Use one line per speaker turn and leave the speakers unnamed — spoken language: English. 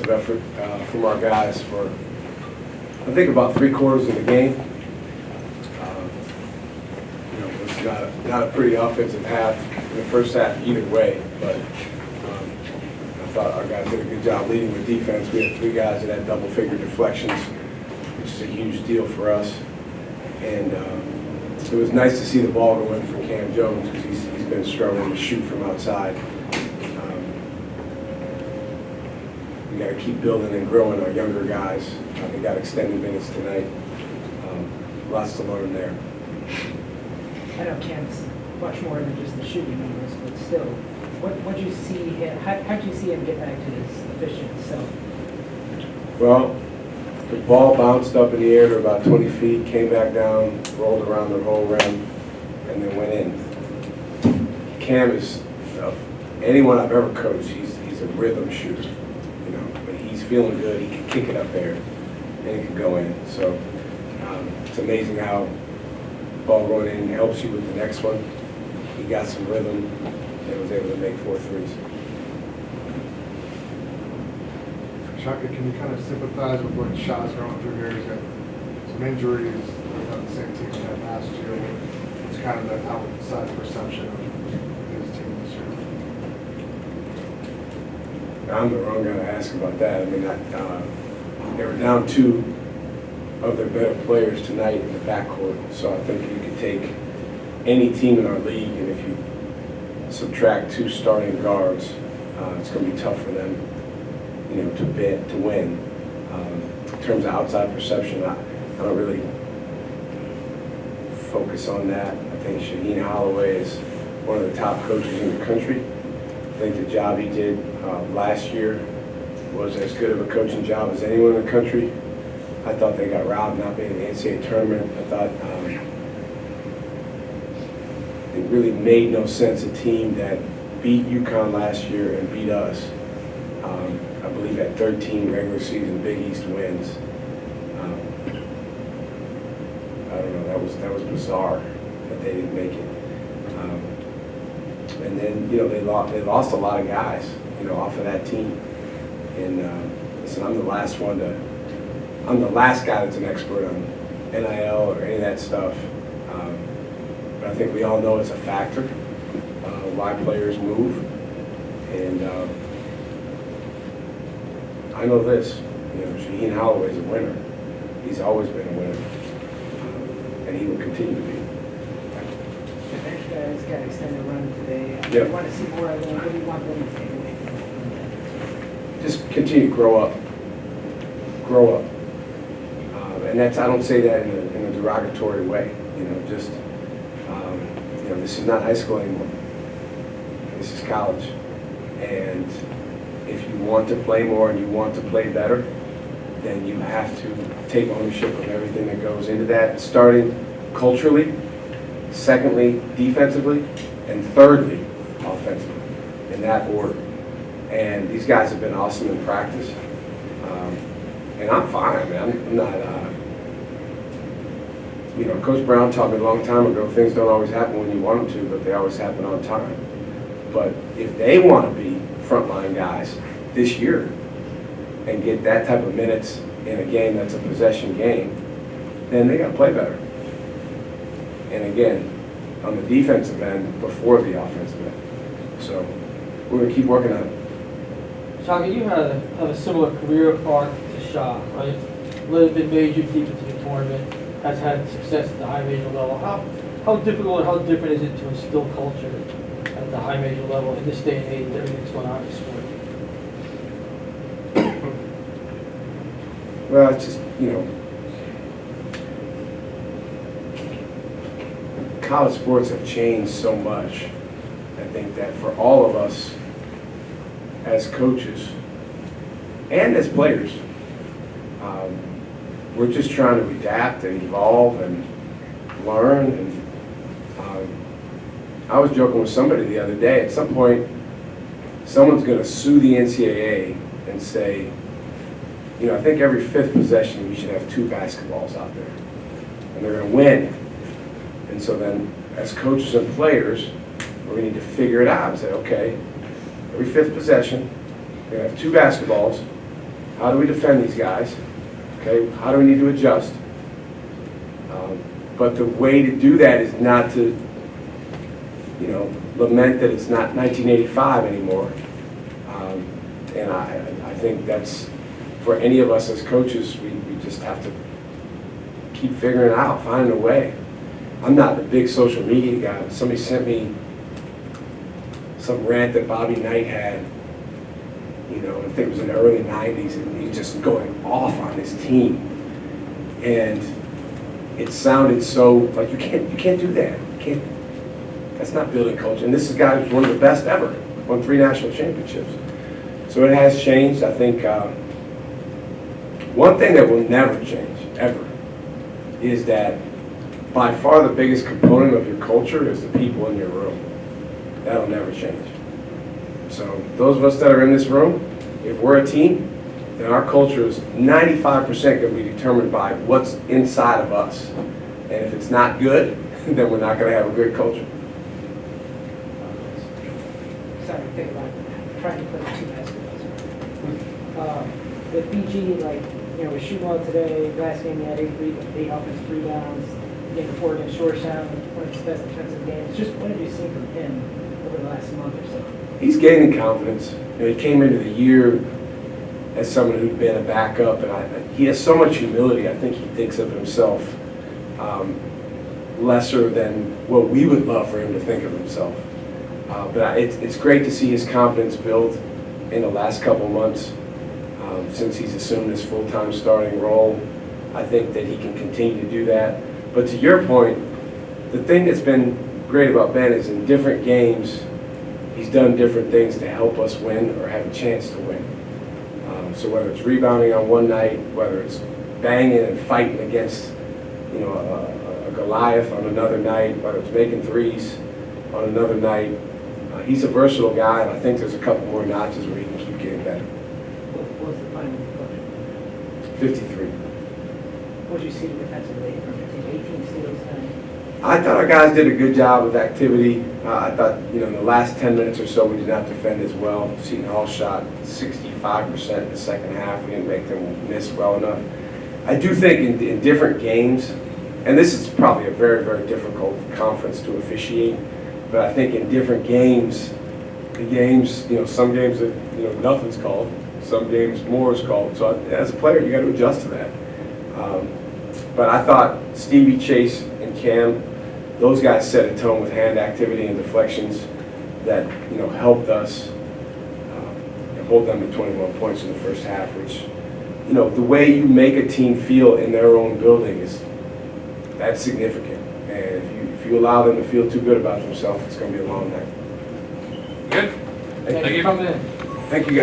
defensive effort from our guys for, I think, about 3/4 of the game. It's not a pretty offensive half in the first half either way, but I thought our guys did a good job leading with defense. We had 3 guys that had double-figure deflections, which is a huge deal for us. And it was nice to see the ball go in for Cam Jones because he's been struggling to shoot from outside. We got to keep building and growing our younger guys. They got extended minutes tonight. Lots to learn there.
I know Cam's much more than just the shooting numbers, but still, what do you see him? How do you see him get back to his efficient self?
Well, the ball bounced up in the air to about 20 feet, came back down, rolled around the whole rim, and then went in. Cam is, anyone I've ever coached, he's a rhythm shooter, but he's feeling good. He can kick it up there, and it can go in. So it's amazing how ball going in helps you with the next one. He got some rhythm and was able to make 4 threes.
Shaka, can you kind of sympathize with what Shaw's going through here? He's got some injuries. He's on the same team he had last year. It's kind of the outside perception of his team this year.
I'm the wrong guy to ask about that. I mean, they were down 2 of their better players tonight in the backcourt. So I think you could take any team in our league, and if you subtract 2 starting guards, it's going to be tough for them, to win. In terms of outside perception, I don't really focus on that. I think Shaheen Holloway is one of the top coaches in the country. I think the job he did last year was as good of a coaching job as anyone in the country. I thought they got robbed not being in the NCAA tournament. I thought it really made no sense. A team that beat UConn last year and beat us, I believe, had 13 regular season Big East wins. I don't know. That was bizarre that they didn't make it. And then they lost a lot of guys off of that team. And listen, I'm the last guy that's an expert on NIL or any of that stuff. But I think we all know it's a factor why players move. And I know this, Shaheen Holloway's a winner. He's always been a winner. And he will continue to be.
The next guys got extended run today.
Yep.
You want to see more of them. What do you want them to take away from that?
Just continue to grow up. Grow up. And I don't say that in a derogatory way. This is not high school anymore. This is college. And if you want to play more and you want to play better, then you have to take ownership of everything that goes into that, starting culturally, secondly, defensively, and thirdly, offensively, in that order. And these guys have been awesome in practice. And I'm fine, man. I'm not, Coach Brown taught me a long time ago, things don't always happen when you want them to, but they always happen on time. But if they want to be frontline guys this year and get that type of minutes in a game that's a possession game, then they got to play better. And again, on the defensive end before the offensive end. So we're going to keep working on it.
Shaka, you have a similar career arc to Shah, right? Led been major deep into the tournament, has had success at the high major level. How difficult or how different is it to instill culture at the high major level in this day and age, everything's going on in sport?
Well, it's just, college sports have changed so much. I think that for all of us as coaches and as players, we're just trying to adapt and evolve and learn. And I was joking with somebody the other day, at some point, someone's going to sue the NCAA and say, I think every 5th possession we should have 2 basketballs out there. And they're going to win. And so then, as coaches and players, we need to figure it out and say, okay, every 5th possession, we're going to have 2 basketballs, How do we defend these guys? Okay, how do we need to adjust? But the way to do that is not to, lament that it's not 1985 anymore. And I think that's, for any of us as coaches, we just have to keep figuring it out, finding a way. I'm not the big social media guy, but somebody sent me some rant that Bobby Knight had, I think it was in the early 90s, and he's just going off on his team. And it sounded so, like, you can't do that. That's not building culture. And this is a guy who's one of the best ever, won 3 national championships. So it has changed. I think one thing that will never change, ever, is that by far the biggest component of your culture is the people in your room. That'll never change. So those of us that are in this room, if we're a team, then our culture is 95% going to be determined by what's inside of us. And if it's not good, then we're not going to have a good culture.
Sorry, think about trying to play 2 basketballs. With BG, we're shooting well today. Last game, he had 8 offensive rebounds. The game before against Georgetown, one of his best defensive games. Just what have you seen from him over the last month or so?
He's gaining confidence. He came into the year as someone who'd been a backup, and he has so much humility. I think he thinks of himself lesser than what we would love for him to think of himself. But it's great to see his confidence build in the last couple months since he's assumed his full-time starting role. I think that he can continue to do that. But to your point, the thing that's been great about Ben is in different games, he's done different things to help us win or have a chance to win. So whether it's rebounding on one night, whether it's banging and fighting against, a Goliath on another night, whether it's making threes on another night, he's a versatile guy, and I think there's a couple more notches where he can keep getting better.
What was the final coach?
53.
What did you see defensively from your team? 18 steals, 9.
I thought our guys did a good job with activity. I thought, in the last 10 minutes or so, we did not defend as well. Seton Hall shot 65% in the second half. We didn't make them miss well enough. I do think in different games, and this is probably a very, very difficult conference to officiate, but I think in different games, the games, some games that, nothing's called, some games more is called. So as a player, you got to adjust to that. But I thought Stevie, Chase, and Cam, those guys set a tone with hand activity and deflections that helped us hold them to 21 points in the first half, which the way you make a team feel in their own building that's significant. And if you allow them to feel too good about themselves, it's going to be a long night.
Good.
Thank you for coming in.
Thank you guys.